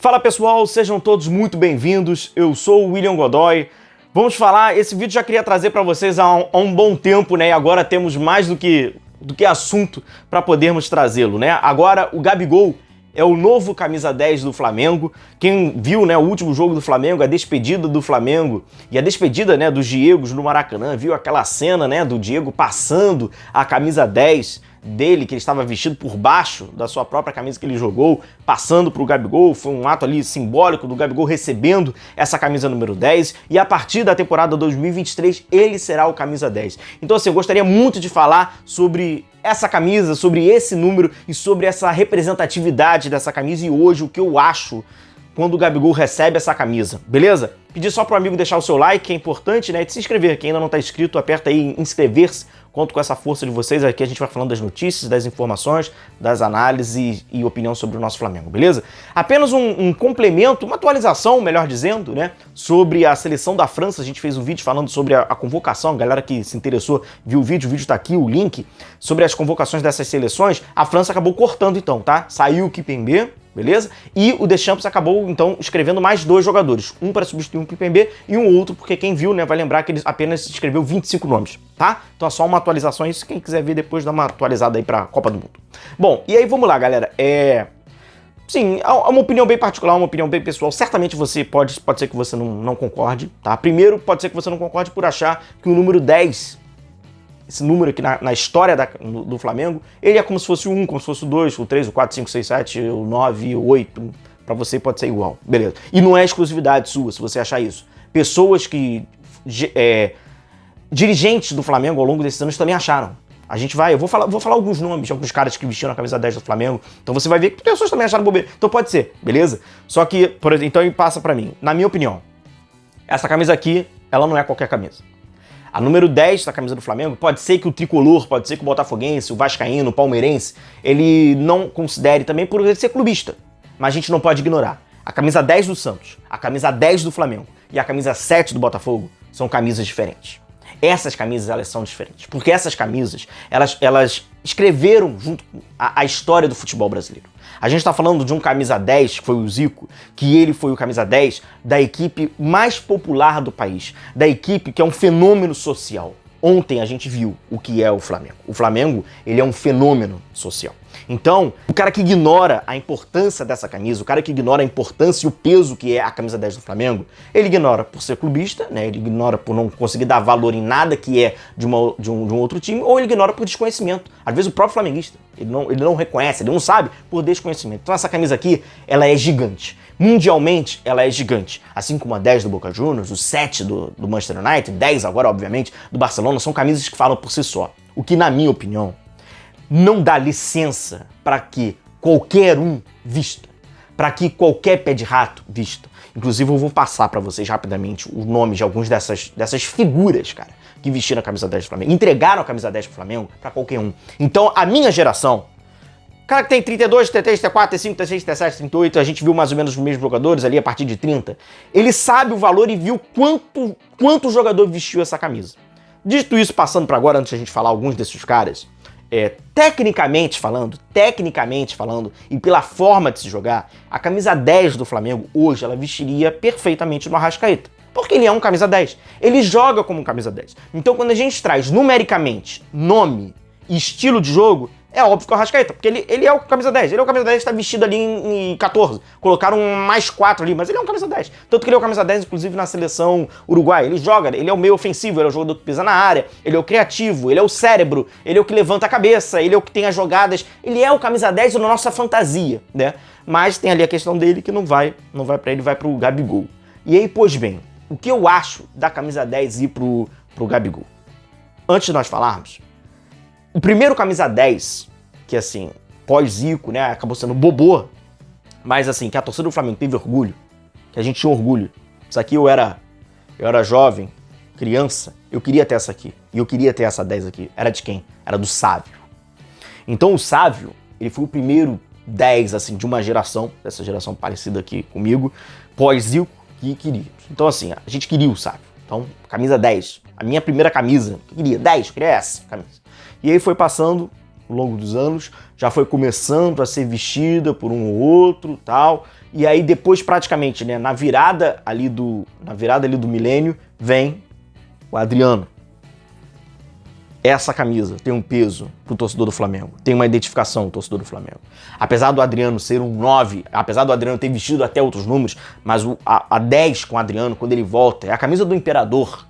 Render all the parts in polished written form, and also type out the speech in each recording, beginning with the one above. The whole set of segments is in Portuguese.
Fala pessoal, sejam todos muito bem-vindos, eu sou o William Godoy. Vamos falar, esse vídeo já queria trazer para vocês há um bom tempo, né? E agora temos mais do que assunto para podermos trazê-lo, né? Agora o Gabigol é o novo camisa 10 do Flamengo. Quem viu, né, o último jogo do Flamengo, a despedida do Flamengo e a despedida, né, dos Diegos no Maracanã, viu aquela cena, né, do Diego passando a camisa 10 dele, que ele estava vestido por baixo da sua própria camisa que ele jogou, passando para o Gabigol. Foi um ato ali simbólico do Gabigol recebendo essa camisa número 10, e a partir da temporada 2023 ele será o camisa 10. Então assim, eu gostaria muito de falar sobre essa camisa, sobre esse número e sobre essa representatividade dessa camisa, e hoje o que eu acho quando o Gabigol recebe essa camisa, beleza? Pedir só pro amigo deixar o seu like, que é importante, né? E de se inscrever. Quem ainda não tá inscrito, aperta aí em inscrever-se. Conto com essa força de vocês. Aqui a gente vai falando das notícias, das informações, das análises e opinião sobre o nosso Flamengo, beleza? Apenas um complemento, uma atualização, melhor dizendo, né? Sobre a seleção da França. A gente fez um vídeo falando sobre a convocação. A galera que se interessou viu o vídeo tá aqui, o link, sobre as convocações dessas seleções. A França acabou cortando então, tá? Saiu o Kimpembe, beleza? E o Deschamps acabou, então, escrevendo mais 2 jogadores. Um para substituir o Kimpembe e um outro, porque quem viu, né, vai lembrar que ele apenas escreveu 25 nomes, tá? Então é só uma atualização, isso quem quiser ver depois dá uma atualizada aí pra Copa do Mundo. Bom, e aí vamos lá, galera. Sim, é uma opinião bem particular, uma opinião bem pessoal. Certamente você pode ser que você não concorde, tá? Primeiro, pode ser que você não concorde por achar que o número 10... esse número aqui na história do Flamengo, ele é como se fosse o 1, como se fosse o 2, o 3, o 4, 5, 6, 7, o 9, o 8. Pra você pode ser igual, beleza. E não é exclusividade sua, se você achar isso. Pessoas que... dirigentes do Flamengo ao longo desses anos também acharam. Eu vou falar alguns nomes de alguns caras que vestiram a camisa 10 do Flamengo. Então você vai ver que pessoas também acharam bobeira. Então pode ser, beleza? Só que, por exemplo, então passa pra mim. Na minha opinião, essa camisa aqui, ela não é qualquer camisa. A número 10 da camisa do Flamengo, pode ser que o tricolor, pode ser que o botafoguense, o vascaíno, o palmeirense, ele não considere também por ele ser clubista. Mas a gente não pode ignorar. A camisa 10 do Santos, a camisa 10 do Flamengo e a camisa 7 do Botafogo são camisas diferentes. Essas camisas, elas são diferentes. Porque essas camisas, elas escreveram junto a história do futebol brasileiro. A gente está falando de um camisa 10, que foi o Zico, que ele foi o camisa 10 da equipe mais popular do país, da equipe que é um fenômeno social. Ontem a gente viu o que é o Flamengo. O Flamengo, ele é um fenômeno social. Então, o cara que ignora a importância dessa camisa, o cara que ignora a importância e o peso que é a camisa 10 do Flamengo, ele ignora por ser clubista, né? Ele ignora por não conseguir dar valor em nada que é de um outro time, ou ele ignora por desconhecimento. Às vezes o próprio flamenguista, ele não reconhece, ele não sabe por desconhecimento. Então essa camisa aqui, ela é gigante. Mundialmente, ela é gigante. Assim como a 10 do Boca Juniors, o 7 do Manchester United, 10 agora, obviamente, do Barcelona, são camisas que falam por si só. O que, na minha opinião, não dá licença para que qualquer um vista, para que qualquer pé de rato vista. Inclusive, eu vou passar para vocês rapidamente o nome de algumas dessas figuras, cara, que vestiram a camisa 10 do Flamengo, entregaram a camisa 10 pro Flamengo para qualquer um. Então, a minha geração, cara que tem 32, 33, 34, 35, 36, 37, 38, a gente viu mais ou menos os mesmos jogadores ali a partir de 30, ele sabe o valor e viu quanto o jogador vestiu essa camisa. Dito isso, passando para agora, antes de a gente falar alguns desses caras, tecnicamente falando, e pela forma de se jogar, a camisa 10 do Flamengo hoje, ela vestiria perfeitamente no Arrascaeta. Porque ele é um camisa 10. Ele joga como um camisa 10. Então, quando a gente traz numericamente nome e estilo de jogo, é óbvio que é o Arrascaeta, porque ele é o camisa 10. Ele é o camisa 10 que está vestido ali em 14. Colocaram um mais 4 ali, mas ele é um camisa 10. Tanto que ele é o camisa 10, inclusive, na seleção uruguaia. Ele joga, ele é o meio ofensivo, ele é o jogador que pisa na área, ele é o criativo, ele é o cérebro, ele é o que levanta a cabeça, ele é o que tem as jogadas. Ele é o camisa 10 na nossa fantasia, né? Mas tem ali a questão dele que não vai para ele, vai pro Gabigol. E aí, pois bem, o que eu acho da camisa 10 ir pro Gabigol? Antes de nós falarmos, o primeiro camisa 10, que assim, pós-Zico, né, acabou sendo bobô, mas assim, que a torcida do Flamengo teve orgulho, que a gente tinha orgulho. Isso aqui eu era jovem, criança, eu queria ter essa aqui. E eu queria ter essa 10 aqui. Era de quem? Era do Sávio. Então o Sávio, ele foi o primeiro 10, assim, de uma geração, dessa geração parecida aqui comigo, pós-Zico, que queria. Então assim, a gente queria o Sávio. Então, camisa 10. A minha primeira camisa, que queria 10, queria essa camisa. E aí foi passando, ao longo dos anos, já foi começando a ser vestida por um ou outro, tal. E aí depois praticamente, né, na virada ali do milênio, vem o Adriano. Essa camisa tem um peso pro torcedor do Flamengo, tem uma identificação pro torcedor do Flamengo. Apesar do Adriano ser um 9, apesar do Adriano ter vestido até outros números, mas a 10 com o Adriano, quando ele volta, é a camisa do Imperador.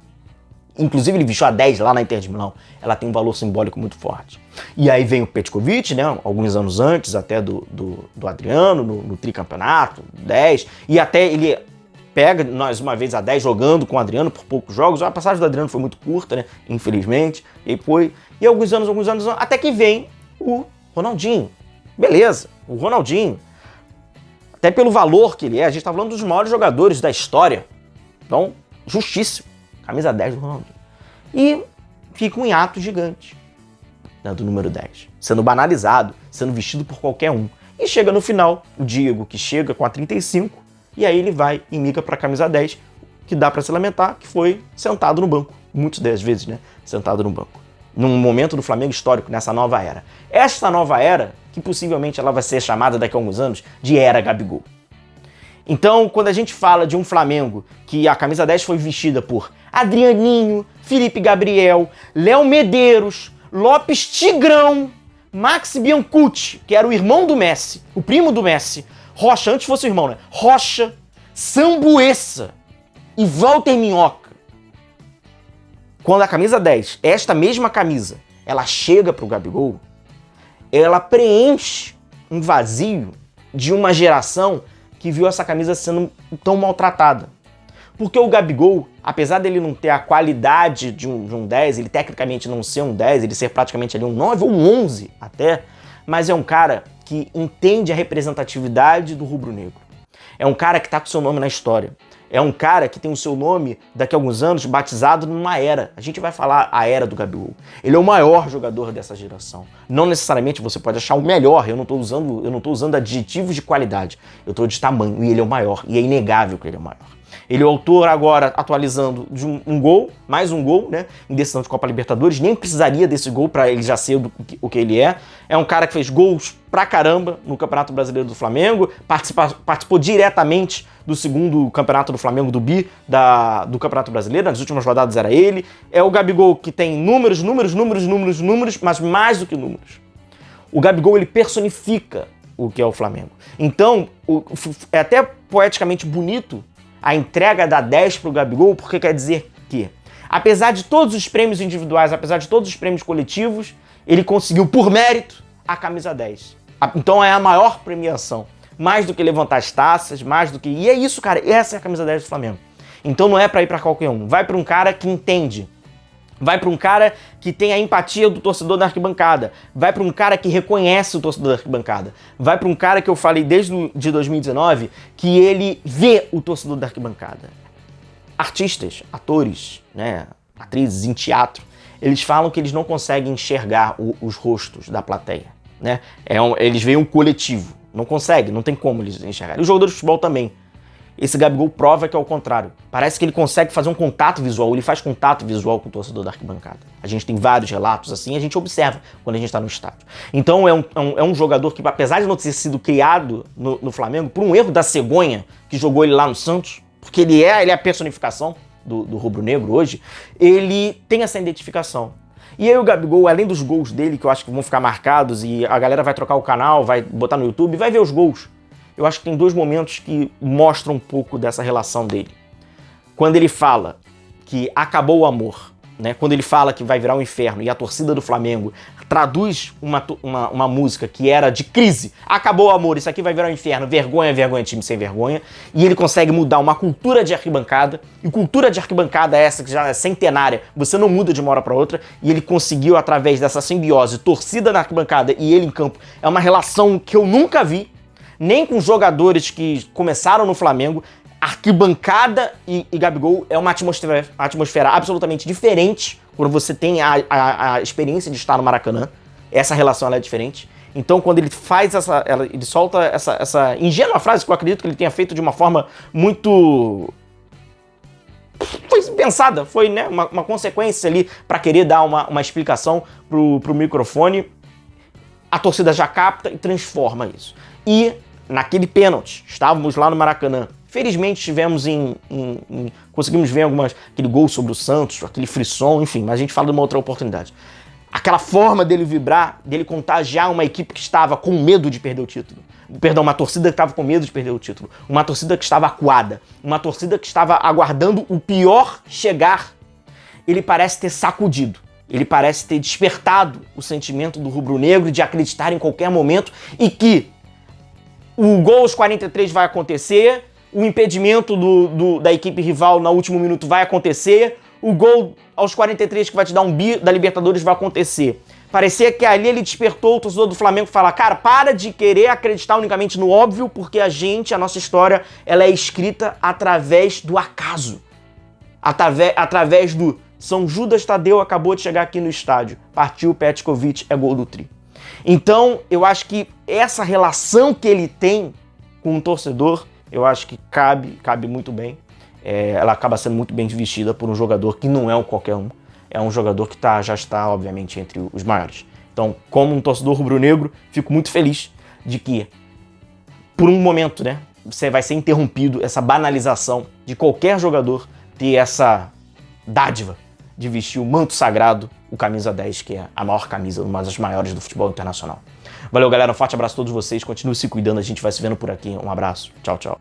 Inclusive ele vestiu a 10 lá na Inter de Milão. Ela tem um valor simbólico muito forte. E aí vem o Petkovic, né, alguns anos antes até do Adriano, no tricampeonato, 10, e até ele pega, mais uma vez, a 10 jogando com o Adriano por poucos jogos. A passagem do Adriano foi muito curta, né? Infelizmente. E alguns anos, até que vem o Ronaldinho. Beleza, o Ronaldinho. Até pelo valor que ele é, a gente tá falando dos maiores jogadores da história. Então, justíssimo. Camisa 10 do Ronaldinho. E fica um hiato gigante, né, do número 10. Sendo banalizado, sendo vestido por qualquer um. E chega no final, o Diego, que chega com a 35, e aí ele vai e migra para a camisa 10, que dá para se lamentar que foi sentado no banco. Muitas das vezes, né? Sentado no banco. Num momento do Flamengo histórico, nessa nova era. Esta nova era, que possivelmente ela vai ser chamada daqui a alguns anos de Era Gabigol. Então, quando a gente fala de um Flamengo que a camisa 10 foi vestida por Adrianinho, Felipe Gabriel, Léo Medeiros, Lopes Tigrão, Maxi Biancucci, que era o irmão do Messi, o primo do Messi, Rocha, antes fosse o irmão, né? Rocha, Sambuesa e Walter Minhoca. Quando a camisa 10, esta mesma camisa, ela chega pro Gabigol, ela preenche um vazio de uma geração que viu essa camisa sendo tão maltratada. Porque o Gabigol, apesar dele não ter a qualidade de um 10, ele tecnicamente não ser um 10, ele ser praticamente ali um 9 ou um 11 até, mas é um cara que entende a representatividade do rubro-negro. É um cara que tá com seu nome na história. É um cara que tem o seu nome, daqui a alguns anos, batizado numa era. A gente vai falar a era do Gabigol. Ele é o maior jogador dessa geração. Não necessariamente você pode achar o melhor. Eu não tô usando adjetivos de qualidade. Eu tô de tamanho. E ele é o maior. E é inegável que ele é o maior. Ele é o autor agora, atualizando, de um gol, mais um gol, né, em decisão de Copa Libertadores. Nem precisaria desse gol para ele já ser o que ele é. É um cara que fez gols pra caramba no Campeonato Brasileiro do Flamengo, participou diretamente do segundo Campeonato do Flamengo, do do Campeonato Brasileiro. Nas últimas rodadas era ele. É o Gabigol que tem números, mas mais do que números. O Gabigol, ele personifica o que é o Flamengo. Então, é até poeticamente bonito a entrega da 10 pro Gabigol, porque quer dizer que, apesar de todos os prêmios individuais, apesar de todos os prêmios coletivos, ele conseguiu, por mérito, a camisa 10. Então é a maior premiação. Mais do que levantar as taças, mais do que... E é isso, cara. Essa é a camisa 10 do Flamengo. Então não é pra ir pra qualquer um. Vai pra um cara que entende. Vai pra um cara que tem a empatia do torcedor da arquibancada. Vai pra um cara que reconhece o torcedor da arquibancada. Vai pra um cara que eu falei desde de 2019, que ele vê o torcedor da arquibancada. Artistas, atores, né, atrizes em teatro, eles falam que eles não conseguem enxergar os rostos da plateia, né? Eles veem um coletivo. Não consegue, não tem como eles enxergarem. E o jogador de futebol também. Esse Gabigol prova que é o contrário. Parece que ele consegue fazer um contato visual, ele faz contato visual com o torcedor da arquibancada. A gente tem vários relatos assim, a gente observa quando a gente está no estádio. Então é um jogador que, apesar de não ter sido criado no Flamengo, por um erro da cegonha, que jogou ele lá no Santos, porque ele é a personificação do rubro-negro hoje, ele tem essa identificação. E aí o Gabigol, além dos gols dele, que eu acho que vão ficar marcados, e a galera vai trocar o canal, vai botar no YouTube, vai ver os gols. Eu acho que tem dois momentos que mostram um pouco dessa relação dele. Quando ele fala que acabou o amor, né? Quando ele fala que vai virar um inferno e a torcida do Flamengo traduz uma música que era de crise. Acabou o amor, isso aqui vai virar um inferno, vergonha, vergonha, time sem vergonha. E ele consegue mudar uma cultura de arquibancada. E cultura de arquibancada é essa que já é centenária, você não muda de uma hora para outra. E ele conseguiu, através dessa simbiose, torcida na arquibancada e ele em campo. É uma relação que eu nunca vi, nem com jogadores que começaram no Flamengo. Arquibancada e Gabigol é uma atmosfera absolutamente diferente quando você tem a experiência de estar no Maracanã. Essa relação ela é diferente. Então, quando ele faz ele solta essa ingênua frase que eu acredito que ele tenha feito de uma forma muito... Foi pensada, foi, né, uma consequência ali para querer dar uma explicação pro microfone. a torcida já capta e transforma isso. E naquele pênalti, estávamos lá no Maracanã. Felizmente tivemos conseguimos ver aquele gol sobre o Santos, aquele frisson, enfim, mas a gente fala de uma outra oportunidade. Aquela forma dele vibrar, dele contagiar uma equipe que estava com medo de perder o título. Perdão, uma torcida que estava com medo de perder o título. Uma torcida que estava acuada. Uma torcida que estava aguardando o pior chegar. Ele parece ter sacudido. Ele parece ter despertado o sentimento do rubro-negro de acreditar em qualquer momento e que o gol aos 43 vai acontecer, o impedimento da equipe rival no último minuto vai acontecer, o gol aos 43 que vai te dar um bi da Libertadores vai acontecer. Parecia que ali ele despertou o torcedor do Flamengo e falar, cara, para de querer acreditar unicamente no óbvio, porque a nossa história, ela é escrita através do acaso. Através do São Judas Tadeu acabou de chegar aqui no estádio, partiu o Petkovic, é gol do Tri. Então, eu acho que essa relação que ele tem com o torcedor, eu acho que cabe muito bem. Ela acaba sendo muito bem vestida por um jogador que não é um qualquer um. É um jogador que já está, obviamente, entre os maiores. Então, como um torcedor rubro-negro, fico muito feliz de que, por um momento, né, você vai ser interrompido, essa banalização de qualquer jogador ter essa dádiva de vestir o manto sagrado, o camisa 10, que é a maior camisa, uma das maiores do futebol internacional. Valeu, galera. Um forte abraço a todos vocês. Continue se cuidando. A gente vai se vendo por aqui. Um abraço. Tchau, tchau.